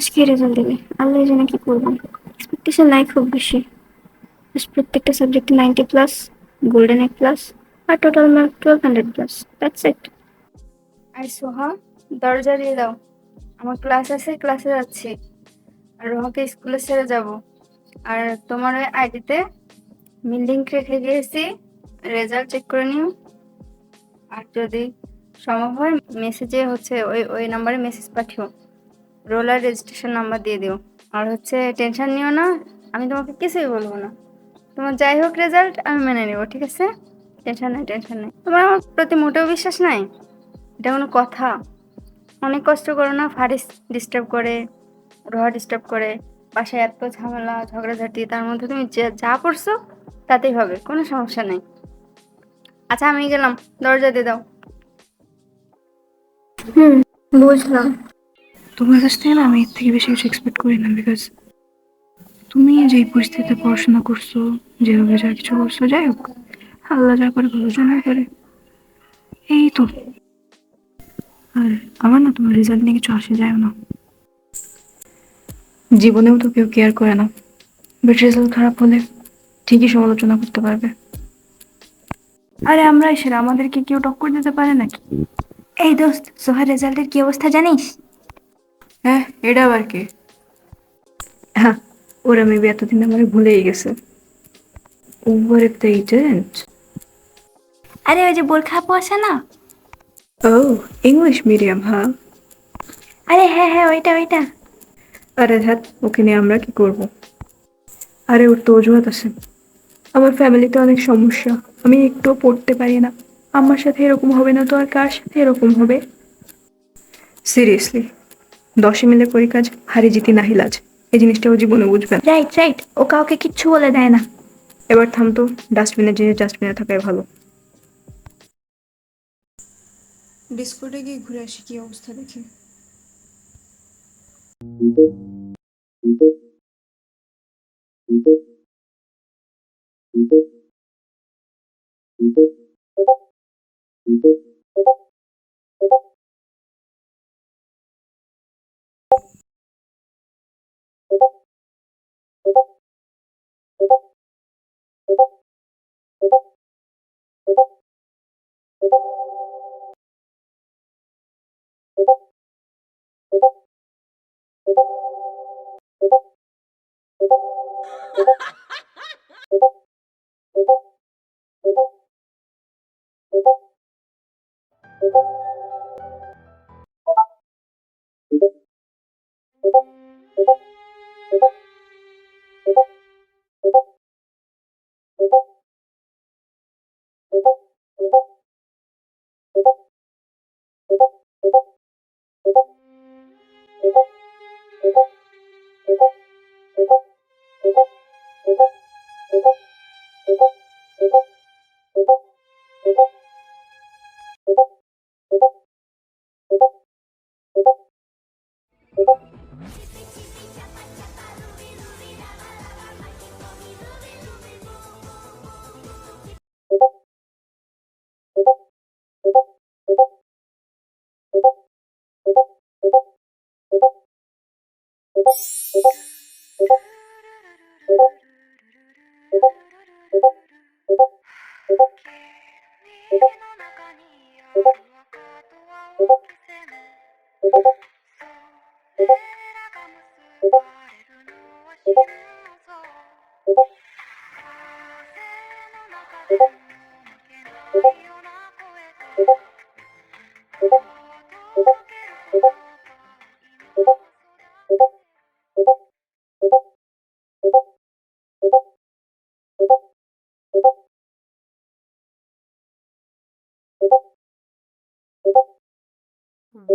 আজকে রেজাল্ট দেবে, আল্লাহ জানে কি করবো। এক্সপেকটেশন নাই খুব বেশি, প্রত্যেকটা সাবজেক্টে 90+, গোল্ডেন A+, আর টোটাল মার্ক 1200+, দ্যাটস ইট। আর সোহা, দরজা দিয়ে দাও, আমার ক্লাস আছে, ক্লাসে যাচ্ছি। আর রোহাকে স্কুলে ছেড়ে যাব। আর তোমার ওই আইডিতে আমি লিঙ্ক রেখে দিয়েছি, রেজাল্ট চেক করে নিও। আর যদি সম্ভব হয় মেসেজে ওই ওই নাম্বারে মেসেজ পাঠিও, রোল আর রেজিস্ট্রেশন নাম্বার দিয়ে দিও। আর টেনশন নিও না, আমি তোমাকে কিছুই বলবো না। তোমার যাই হোক রেজাল্ট আমি মেনে নেবো, ঠিক আছে? টেনশন নাই, টেনশন নাই। তোমার আমার প্রতি মোটেও বিশ্বাস নাই? এটা কোনো কথা? অনেক কষ্ট করো না, ফারিস ডিস্টার্ব করে, রোহা ডিস্টার্ব করে, বাসায় এত ঝামেলা ঝগড়াঝাটি, তার মধ্যে তুমি যা পড়ছো তাতেই হবে, কোনো সমস্যা নেই। আচ্ছা আমি গেলাম, দরজা দিয়ে দাও। হুম, বুঝলাম। তোমার কাছ থেকে না আমি এর থেকে বেশি কিছু এক্সপেক্ট করি না, বিকজ তুমি যেই পরিস্থিতিতে পড়াশোনা করছো, যেভাবে যা কিছু করছো, যাই হোক, আল্লাহ যা করে ভালোর জন্যই করে, এই তো। আর আমার না তোমার রেজাল্ট নিয়ে কিছু আসে যায় না, জীবনেও তো কেউ কেয়ার করে না, বাট রেজাল্ট খারাপ হলে ঠিকই সমালোচনা করতে পারবে। আরে আমরাই সেরা, আমাদেরকে কেউ টক্কর দিতে পারে নাকি? এই দোস্ত, সোহার রেজাল্টের কি অবস্থা জানিস? হ্যাঁ, এটা আবার কে? হ্যাঁ, ওরা মেবি এতদিন আমার ভুলেই গেছে। Over the agent. আরে ওই যে বোরখা আপু আছে না? ও, ইংলিশ মিডিয়াম, হ্যাঁ। আরে হ্যাঁ হ্যাঁ, ওইটা ওইটা। আরে ধ্যাত, ওকে নিয়ে আমরা কি করব? আরে ওর তো অজুহাত আছে, আমার ফ্যামিলিতে অনেক সমস্যা, আমি একটুও পড়তে পারি না, আমার সাথে এরকম হবে না তো আর কার সাথে এরকম হবে? সিরিয়াসলি, 10 মিলে করি কাজ, হারি জিতি নাহি লাজ, এই জিনিসটা ও জীবনে বুঝবে না। রাইট রাইট, ও কাউকে কিচ্ছু বলে দেয় না। এবার থাম তো, ডাস্টবিনের জিনিস ডাস্টবিনে থাকাই ভালো। ডিসকোটে গিয়ে ঘুরে আসি কি অবস্থা দেখি।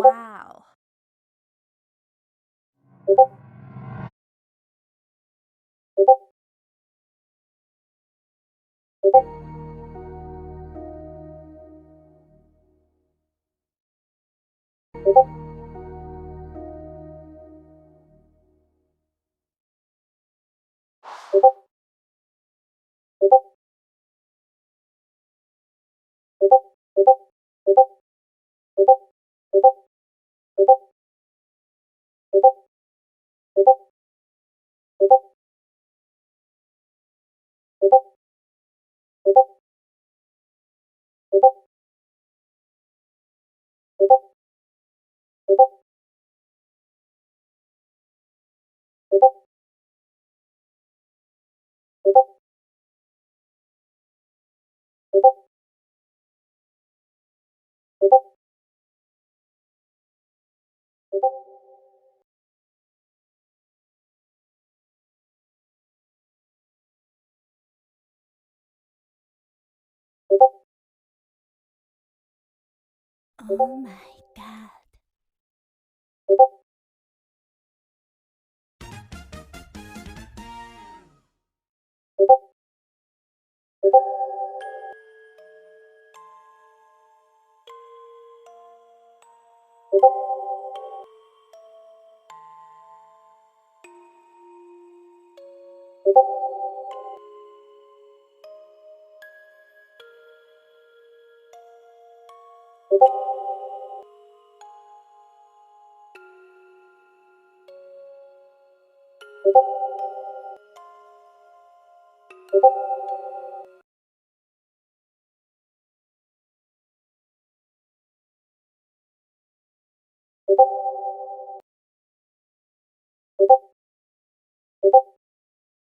Wow. Oh my god.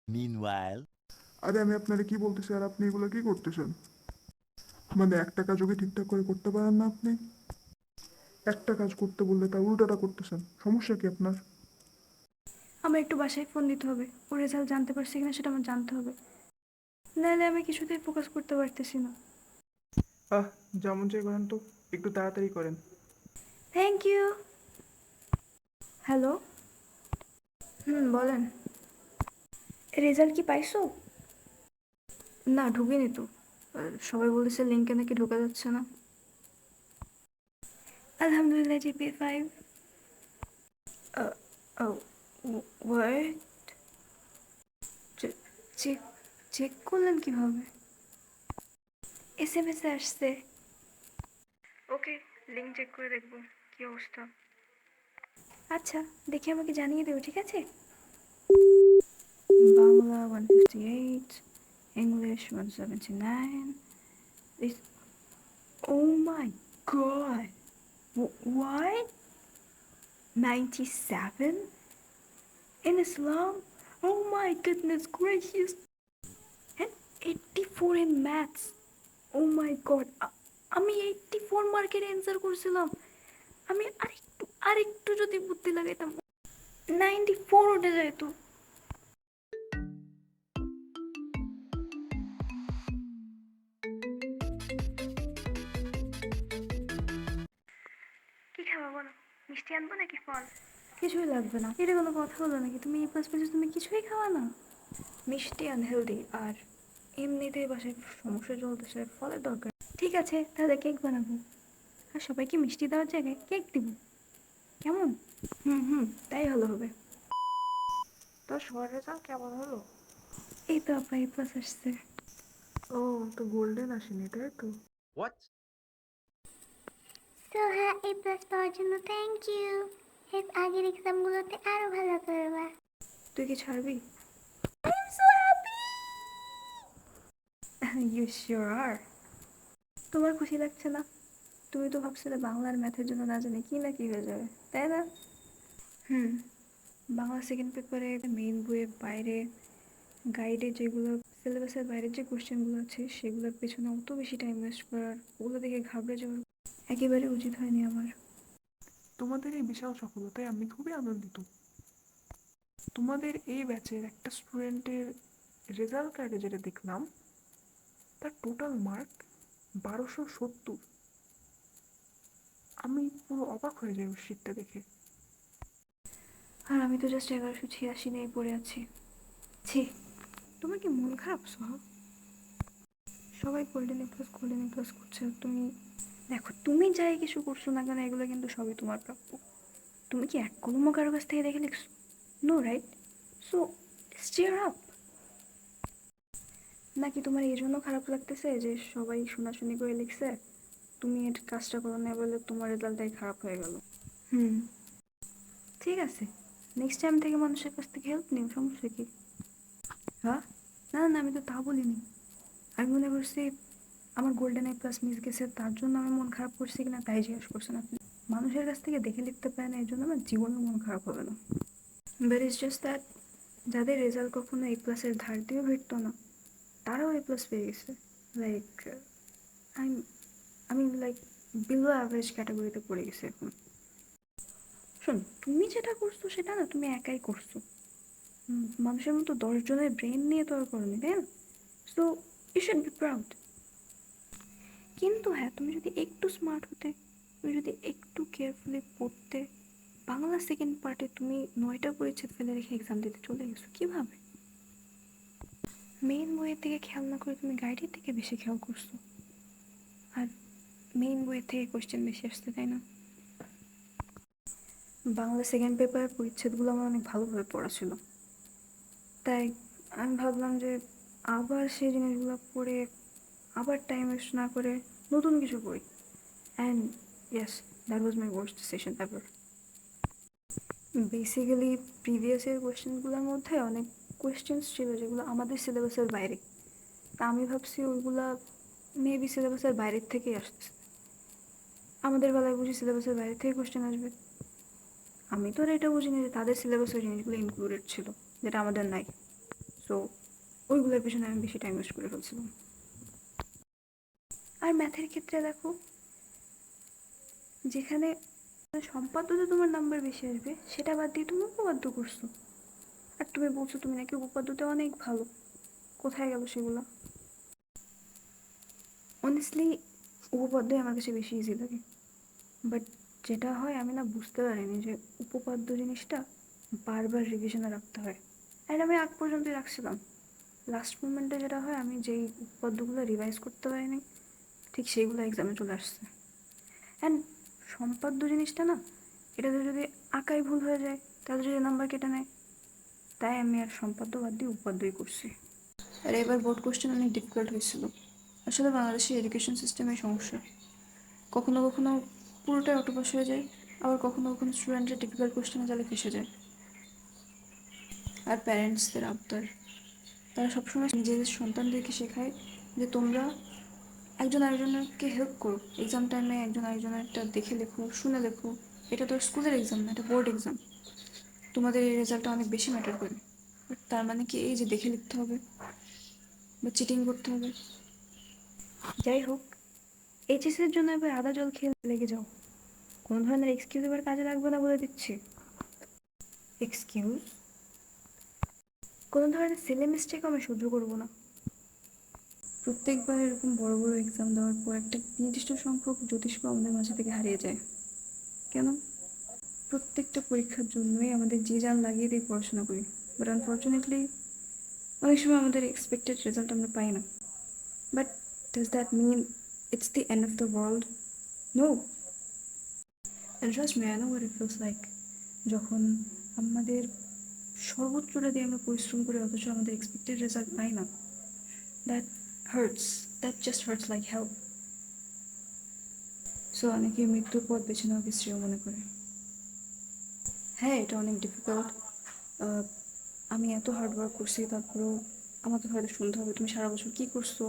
Meanwhile, আরে আমি আপনারে কি বলতেছি আর আপনি এগুলো কি করতেছেন? মানে একটা কাজও কি ঠিকঠাক করে করতে পারেন না আপনি? একটা কাজ করতে বললে তার উল্টোটা করতেছেন, সমস্যা কি আপনার? আমার একটু বাসায় ফোন দিতে হবে, ওর রেজাল্ট জানতে পারছি কিনা সেটা আমার জানতে হবে, নাহলে আমি কিছুতেই ফোকাস করতে পারতেছি না। যেমন চাই করেন তো, একটু তাড়াতাড়ি করেন। Thank you. হ্যালো, বলেন। রেজাল্ট কি পাইছো? না, ঢুকিনি তো। সবাই বলেছে লিঙ্কে নাকি ঢোকা যাচ্ছে না। আলহামদুলিল্লাহ, জিপিএ 5। ওয়াট? চেক চেক করলেন কিভাবে? SMS এ আসছে। ওকে, লিঙ্ক চেক করে দেখবো কি অবস্থা। আচ্ছা, দেখে আমাকে জানিয়ে দেবো, ঠিক আছে? Bangla 158, English 179. This, oh my god, what? 97 in Islam? Oh my goodness gracious. And 84 in maths. Oh my god, আমি 84 মার্কের অ্যান্সার করছিলাম। আমি আরেকটু যদি বুদ্ধি লাগাইতাম 94 উঠে যেত। কি খাবো বলো? মিষ্টি আনবো নাকি ফল? কিছুই লাগবে না। এটা কোনো কথা হলো নাকি? তুমি এই প্লাস পেয়েছো, তুমি কিছুই খাওয়া না? মিষ্টি আনহেলদি, আর এমনিতেই বাসায় সমস্যা চলতেছে, ফলের দরকার। ঠিক আছে, তাহলে কেক বানাবো, আর সবাইকে মিষ্টি দেওয়ার জায়গায় কেক দিব, কেমন? তাই ভালো হবে। তো সবার রেজাল্ট কেমন হলো? এই তো আপা এই প্লাস আসছে। ও, তো গোল্ডেন আসেনি তাই তো? what? তো হ্যাঁ, এই প্লাস পাওয়ার জন্য থ্যাংক ইউ। এর আগের এক্সামগুলোতে আরো ভালো করবা। তুই কি ছাড়বি? I am so happy. You sure are? তোমার খুশি লাগছে না? তুমি তো ভাবছিলে বাংলার ম্যাথের জন্য না জানি কি না কি হয়ে যাবে, তাই না? বাংলা সেকেন্ড পেপারে মেইন বইয়ের বাইরে, গাইডে যেগুলো, সিলেবাসের বাইরের যে কোশ্চেনগুলো আছে সেগুলোর পেছনে অত বেশি টাইম ওয়েস্ট করার, ওগুলো দেখে ঘাবড়ে যাওয়ার একেবারে উচিত হয়নি আমার। তোমাদের এই বিশাল সফলতায় আমি খুবই আনন্দিত। তোমাদের এই ব্যাচের একটা স্টুডেন্টের রেজাল্ট কার্ডে যেটা দেখলাম, তার টোটাল মার্ক 1270। আমি পুরো অবাক হয়ে যাই ওই শীটটা দেখে। আর আমি তো জাস্ট 1186 নিয়ে পড়ে আছি। ছি, তোমার কি মন খারাপ সোহা? সবাই গোল্ডেন এ প্লাস করছে, আর তুমি দেখো, তুমি যাই কিছু করছো না কেন, এগুলো কিন্তু সবই তোমার প্রাপ্য। তুমি কি এক কলমও কারো কাছ থেকে দেখে লিখছো? No, right? So cheer up. নাকি তোমার এই জন্য খারাপ লাগতেছে যে সবাই শোনাশুনি করে লিখছে, তুমি এর কাজটা করো না বলে তোমার রেজাল্টটাই খারাপ হয়ে গেল? ঠিক আছে, নেক্সট টাইম থেকে মানুষের কাছ থেকে হেল্প নিও, সমস্যা কি? হ্যাঁ, না না, আমি তো তা বলিনি। আমি মনে করছি আমার গোল্ডেন এ প্লাস মিস গেছে, তার জন্য আমি মন খারাপ করছি কিনা তাই জিজ্ঞেস করছেন আপনি। মানুষের কাছ থেকে দেখে লিখতে পারে না, এই জন্য আমার জীবনে মন খারাপ হবে না। বাট ইটস জাস্ট দ্যাট যাদের রেজাল্ট কখনো এ প্লাসের ধার দিয়েও ভিড়তো না, তারাও এ প্লাস পেয়ে গেছে। লাইক আই আমি লাইক বিলো অ্যাভারেজ ক্যাটাগরিতে পড়ে গেছে এখন। শোন, তুমি যেটা করছো সেটা না তুমি একাই করছো, মানুষের মতো 10 জনের ব্রেন নিয়ে তো আর করনি, তাই না? So you should be proud. কিন্তু হ্যাঁ, তুমি যদি একটু স্মার্ট হতে, তুমি যদি একটু কেয়ারফুলি পড়তে, বাংলা সেকেন্ড পার্টে তুমি 9টা পরিচ্ছেদ ফেলে রেখে এক্সাম দিতে চলে গেছো কীভাবে? মেইন বইয়ের থেকে খেয়াল না করে তুমি গাইডের থেকে বেশি খেয়াল করছো, আর মেইন বইয়ের থেকে কোয়েশ্চেন বেশি আসছে, তাই না? বাংলা সেকেন্ড পেপারের পরিচ্ছেদগুলো আমার অনেক ভালোভাবে পড়া ছিল, তাই আমি ভাবলাম যে আবার সেই জিনিসগুলো পড়ে আবার টাইম ওয়েস্ট না করে নতুন কিছু পড়ি। And yes, that was my worst decision ever. Basically previous year কোয়েশ্চেনগুলোর মধ্যে অনেক কোয়েশ্চেন্স ছিল যেগুলো আমাদের সিলেবাসের বাইরে, তা আমি ভাবছি ওইগুলা মেবি সিলেবাসের বাইরের থেকেই আসছে। আমাদের বেলায় বুঝি সিলেবাসের বাইরে থেকে কোয়েশ্চেন আসবে, আমি তো আর এটা বুঝিনি যে তাদের সিলেবাসের জিনিসগুলো ইনক্লুডেড ছিল যেটা আমাদের নাই। সো ওইগুলোর পেছনে আমি বেশি টাইম ওয়েস্ট করে ফেলছিলাম। আর ম্যাথের ক্ষেত্রে দেখো, যেখানে সম্পাদ্যতে তোমার নাম্বার বেশি আসবে সেটা বাদ দিয়ে তুমি উপপাদ্য করছো, আর তুমি বলছো তুমি নাকি উপপাদ্যতে অনেক ভালো। কোথায় গেল সেগুলো? অনেস্টলি উপপাদ্যই আমার কাছে বেশি ইজি লাগে, বাট যেটা হয় আমি না বুঝতে পারিনি যে উপপাদ্য জিনিসটা বারবার রিভিশনে রাখতে হয়। অ্যান্ড আমি আগ পর্যন্তই রাখছিলাম, লাস্ট মোমেন্টে যেটা হয় আমি যেই উপপাদ্যগুলো রিভাইজ করতে পারিনি ঠিক সেইগুলো এক্সামে চলে আসছে। অ্যান্ড সম্পাদ্য জিনিসটা না, এটাতে যদি আঁকাই ভুল হয়ে যায় তাহলে যদি নাম্বার কেটে নেয়, তাই আমি আর সম্পাদ্য বাদ দিয়ে উপাদ্যই করছি। আর এবার বোর্ড কোশ্চেন অনেক ডিফিকাল্ট হয়েছিল। আসলে বাংলাদেশের এডুকেশন সিস্টেমের সমস্যা, কখনো কখনো পুরোটাই অটোপাস হয়ে যায়, আবার কখনো কখনো স্টুডেন্টরা ডিফিকাল্ট কোশ্চেনে জালে ফেসে যায়। আর প্যারেন্টসদের আবদার, তারা সবসময় নিজেদের সন্তানদেরকে শেখায় যে তোমরা একজন আরেকজনকে হেল্প করো, এক্সাম টাইমে একজন আরেকজনেরটা দেখে লেখো, শুনে লেখো। এটা তো স্কুলের এক্সাম না, এটা বোর্ড এক্সাম, তোমাদের এই রেজাল্টটা অনেক বেশি ম্যাটার করে। বাট তার মানে কি এই যে দেখে লিখতে হবে বা চিটিং করতে হবে? যাই হোক, এইচএসের জন্য এবার আদা জল খেয়ে লেগে যাও, কোনো ধরনের এক্সকিউজ এবার কাজে লাগবে না বলে দিচ্ছি। এক্সকিউজ? কোনো ধরনের সিলি মিস্টেক আমি সহ্য করবো না। প্রত্যেকবার এরকম বড় বড় এক্সাম দেওয়ার পর একটা নির্দিষ্ট সংখ্যক জ্যোতিষ্ক আমাদের মাঝে থেকে হারিয়ে যায় কেন? প্রত্যেকটা পরীক্ষার জন্যই আমাদের যে জান লাগিয়ে দিয়ে পড়াশোনা করি, বাট আনফর্চুনেটলি অনেক সময় আমাদের এক্সপেক্টেড রেজাল্ট আমরা পাই না। But does that mean it's the end of the world? No. And trust me, I know what it feels like, যখন আমাদের সর্বোচ্চটা দিয়ে আমরা পরিশ্রম করি অথচ আমাদের এক্সপেক্টেড রেজাল্ট পাই না। That hurts, that just hurts like help. So অনেকে মৃত্যুর পথ বেছে নেওয়াকে শ্রেয় মনে করে। হ্যাঁ, এটা অনেক ডিফিকাল্ট। আমি এত হার্ড ওয়ার্ক করছি, তারপরেও আমাকে হয়তো শুনতে হবে তুমি সারা বছর কী করছো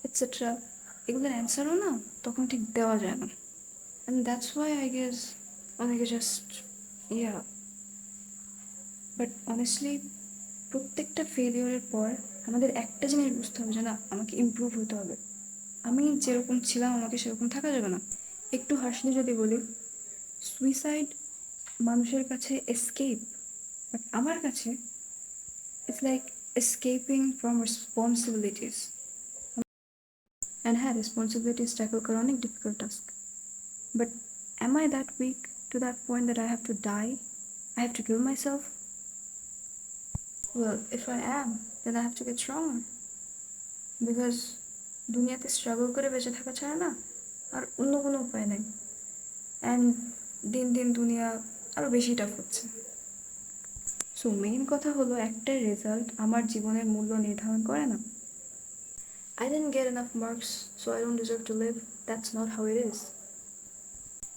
এটসেট্রা। এগুলোর অ্যান্সারও না তখন ঠিক দেওয়া যায় না। And that's why I guess অনেকে জাস্ট ইয়া। বাট অনেস্টলি প্রত্যেকটা ফেলিওরের পর আমাদের একটা জিনিস বুঝতে হবে যে না, আমাকে ইমপ্রুভ হতে হবে। আমি যেরকম ছিলাম আমাকে সেরকম থাকা যাবে না। একটু হাসলে যদি বলি, সুইসাইড মানুষের কাছে এসকেপ, বাট আমার কাছে it's like escaping from responsibilities. And হ্যাঁ, responsibilities tackle করা অনেক difficult task. But am I that weak to that point that I have to die? I have to kill myself? Well, if I am, then I have to get stronger. Because দুনিয়াতে struggle করে বেঁচে থাকা ছাড়া না আর অন্য কোনো উপায় নেই। অ্যান্ড দিন দিন দুনিয়া আরও বেশি টাফ হচ্ছে। সো মেইন কথা হলো, একটা রেজাল্ট আমার জীবনের মূল্য নির্ধারণ করে না। I didn't get enough marks, so I don't deserve to live. That's not how it is.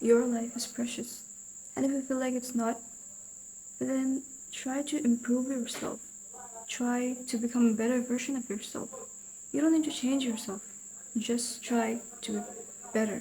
Your life is precious. And if you feel like it's not, then try to improve yourself. Try to become a better version of yourself. You don't need to change yourself. Just try to be better.